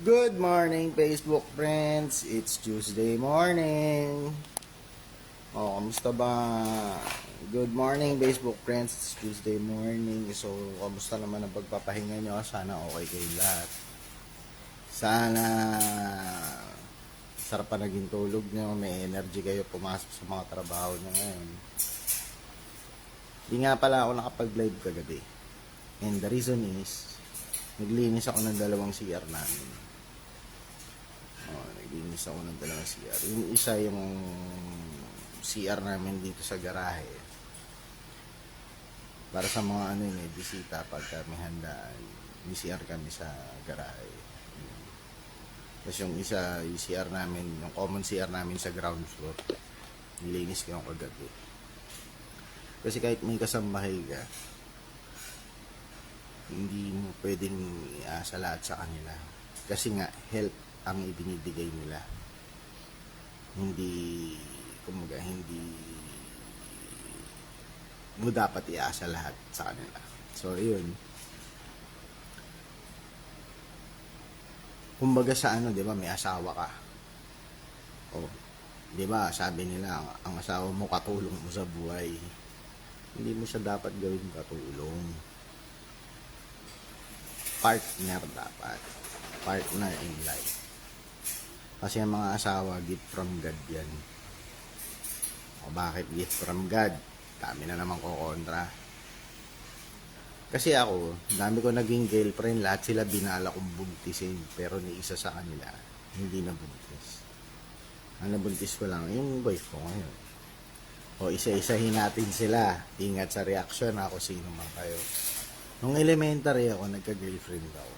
Good morning, Facebook friends. It's Tuesday morning. Kamusta ba? Good morning, Facebook friends. It's Tuesday morning. So, kamusta naman ang pagpapahinga nyo? Sana okay kayo lahat. Sana sarap pa naging tulog nyo. May energy kayo pumasok sa mga trabaho nyo ngayon. Di nga pala ako nakapag-live kagabi. And the reason is, naglinis ako ng dalawang CR namin. Naglinis ako ng dalawang CR. Yung isa yung CR namin dito sa garahe. Para sa mga may bisita pagka may handaan, may CR kami sa garahe. Tapos yung isa, yung CR namin, yung common CR namin sa ground floor. Nilinis ko yung kagabi. Kasi kahit may kasambahay ka, hindi mo pwedeng iasa lahat sa kanila. Kasi nga, help ang ibinibigay nila. Hindi mo dapat iasa lahat sa kanila. So, yun. Kumbaga sa di ba, may asawa ka. O, di ba, sabi nila, ang asawa mo katulong mo sa buhay. Hindi mo siya dapat gawing katulong. Partner dapat. Partner in life. Kasi ang mga asawa, gift from God yan. O bakit gift from God? Dami na naman ko kontra. Kasi ako, dami ko naging girlfriend, lahat sila binala kong buntisin. Pero ni isa sa kanila, hindi na buntis. Ang nabuntis ko lang, yung wife ko ngayon. O isa-isahin natin sila. Ingat sa reaction ako, sino man kayo. Nung elementary ako, nagka-girlfriend ako.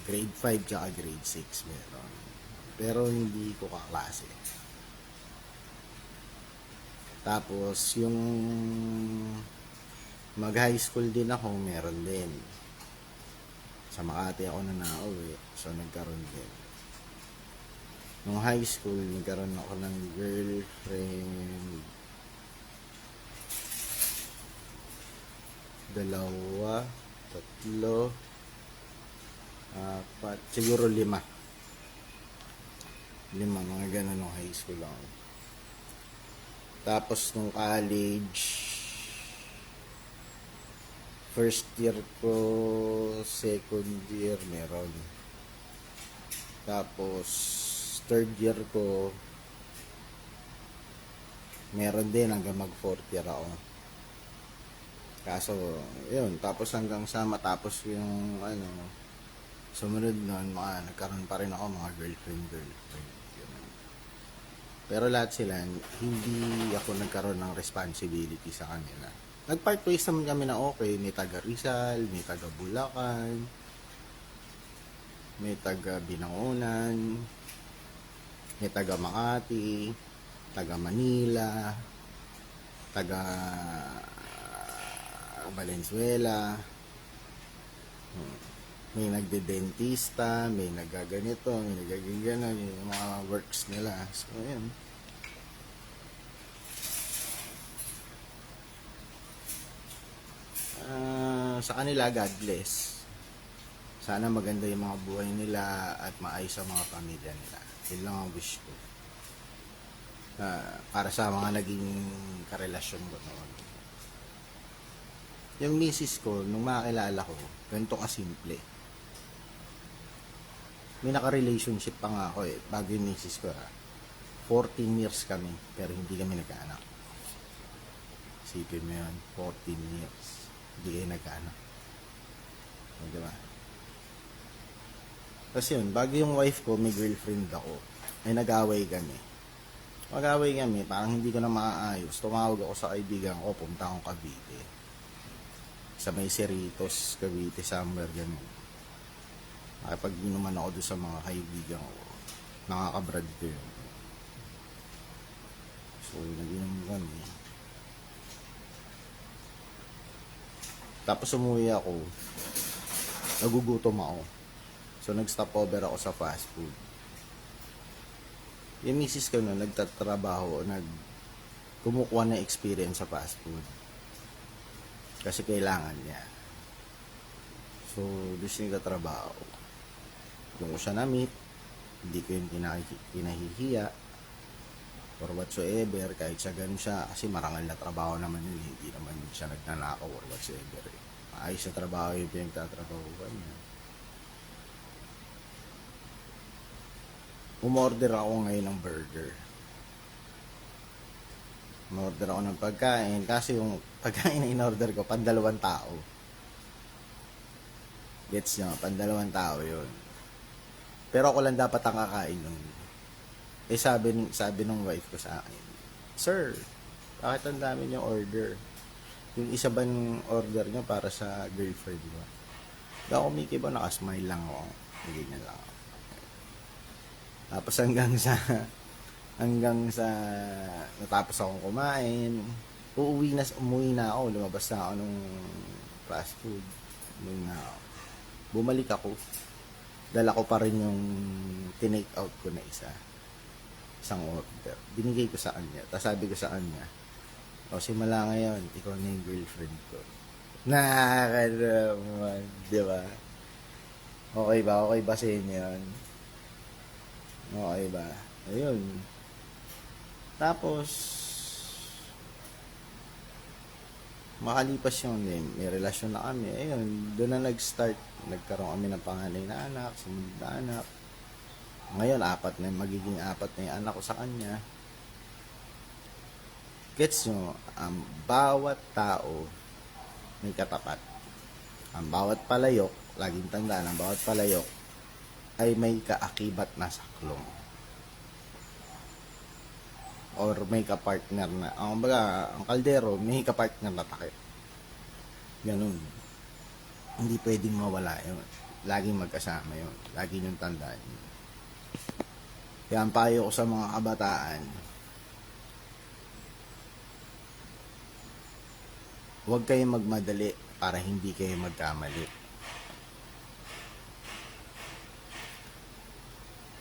Grade 5 tsaka grade 6 meron. Pero hindi ko kaklase. Tapos yung mag high school din ako, meron din. Sa Makati ako na nauwi. So nagkaroon din. Nung high school, nagkaroon ako ng girlfriend. 2, 3, 4, siguro 5, mga ganun nung high school ako. Tapos nung college, first year ko, second year meron. Tapos third year ko, meron din hanggang mag fourth year ako. Kaso, yun, tapos hanggang sa matapos yung sumunod nun, nagkaroon pa rin ako mga girlfriend. Yun. Pero lahat sila, hindi ako nagkaroon ng responsibility sa kanila. Nag-part ways naman kami na okay. May taga Rizal, may taga Bulacan, may taga Binangonan, may taga Makati, taga Manila, taga Valenzuela. May nagde-dentista, may nagaganito, may nagaganyan, yung mga works nila. So, ayan. Sa kanila, God bless. Sana maganda yung mga buhay nila at maayos ang mga pamilya nila. Yun lang ang wish ko. Para sa mga naging karelasyon ko noon. Yung misis ko, nung makakilala ko, ganito kasimple. May naka-relationship pa nga ako bago yung misis ko 14 years kami, pero hindi kami nagkaanak. Isipin mo yun, 14 years, hindi kayo nagkaanak. O, diba? Kasi yun, bago yung wife ko, may girlfriend ako, ay nag-away kami. Mag-away kami, parang hindi ko na maaayos. Tumawag ako sa kaibigan ko, punta akong Cavite. Sa may Cerritos, Cavite, somewhere ganun. Nakipag-inuman ako doon sa mga kaibigan ko. Nakakabrad ko yun. So, nag-inom kami. Tapos umuwi ako. Nagugutom ako. So, nag-stop over ako sa fast food. Yung misis ko nun, nagtatrabaho, kumukuha ng experience sa fast food. Kasi kailangan niya. So, doon siya nagtatrabaho. Doon ko siya na-meet. Hindi ko yung kinahihiya or whatsoever, kahit sa ganun siya, kasi marangal na trabaho naman yun, hindi naman siya nagnanakaw or whatsoever. Ayos na trabaho yung pinagtatrabahuan niya. Umorder ako ngayon ng burger. Umorder ako ng pagkain, kasi yung pagkain na in-order ko, pandalawang tao. Gets nyo, pandalawang tao yun. Pero ako lang dapat ang kakain nun. Eh sabi ng wife ko sa akin, "Sir, bakit ang dami niyong order? Yung isa ba ng order niyo para sa girlfriend mo?" Daw kumikibo, nakasmile lang ako. Hindi na lang ako. Tapos hanggang sa natapos akong kumain, umuwi na ako, lumabas na ako nung fast food. Umuwi na ako. Bumalik ako. Dala ko pa rin yung tinake out ko na isang order. Binigay ko sa kanya. Tapos sabi ko sa kanya, "O, simula ngayon, ikaw na yung girlfriend ko." Nakakaraman, di ba? Okay ba? Okay ba sa inyo yun? Okay ba? Ayun. Tapos, makalipas yun, may relasyon na kami. Ayun, doon na nag-start. Nagkaroon kami ng panganay na anak, sumunod na anak. Ngayon, magiging apat na yung anak ko sa kanya. Gets nyo, ang bawat tao may katapat. Ang bawat palayok, laging tandaan, ang bawat palayok ay may kaakibat na saklong. Or may kapartner na, ang kaldero, may kapartner na takip. Ganun. Hindi pwedeng mawala yun. Laging magkasama yun. Lagi yung tandaan yun. Kaya ang payo ko sa mga kabataan, huwag kayong magmadali para hindi kayo magkamali.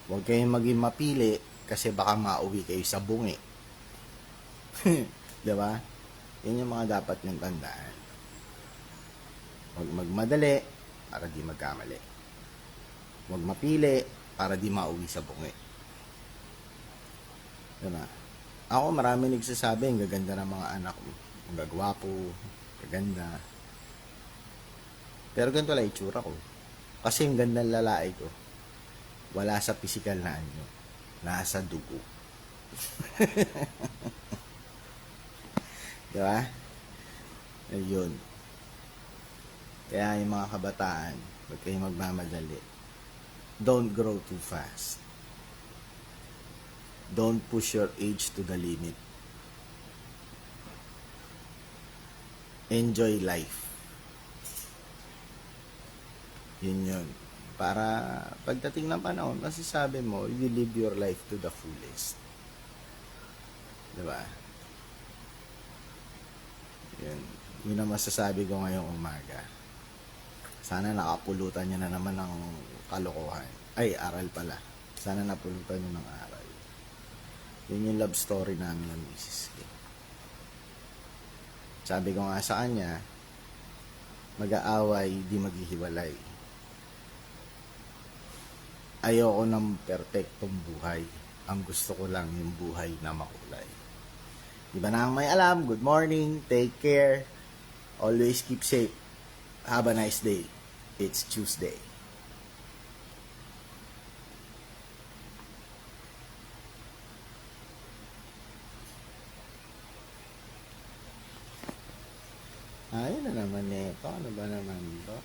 Huwag kayong maging mapili kasi baka mauwi kayo sa bungi. Diba? Yan yung mga dapat niyong tandaan. Huwag magmadali para di magkamali. Huwag mapili para di mauwi sa bungi. Diba? Ako, marami nagsasabi, ang gaganda ng mga anak ko. Ang gagwapo, gaganda. Pero ganito lang itsura ko. Kasi yung gandang lalaki ko, wala sa physical na anyo. Nasa dugo. Diba? Ayun. Kaya yung mga kabataan, huwag kayong magmamadali. Don't grow too fast. Don't push your age to the limit. Enjoy life. Yun. Para pagdating ng panahon, masasabi mo, you live your life to the fullest. Diba? Yun ang masasabi ko ngayong umaga. Sana nakapulutan nyo na naman ng kalokohan. Ay, aral pala. Sana napulutan nyo ng aral. Yun yung love story namin ng misis ko. Sabi ko nga sa kanya, mag-aaway, di maghihiwalay. Ayoko ng perpektong buhay. Ang gusto ko lang yung buhay na makulay. Di ba na ang may alam? Good morning, take care, always keep safe. Have a nice day. It's Tuesday. Ayun na naman eh. Paano ba naman to?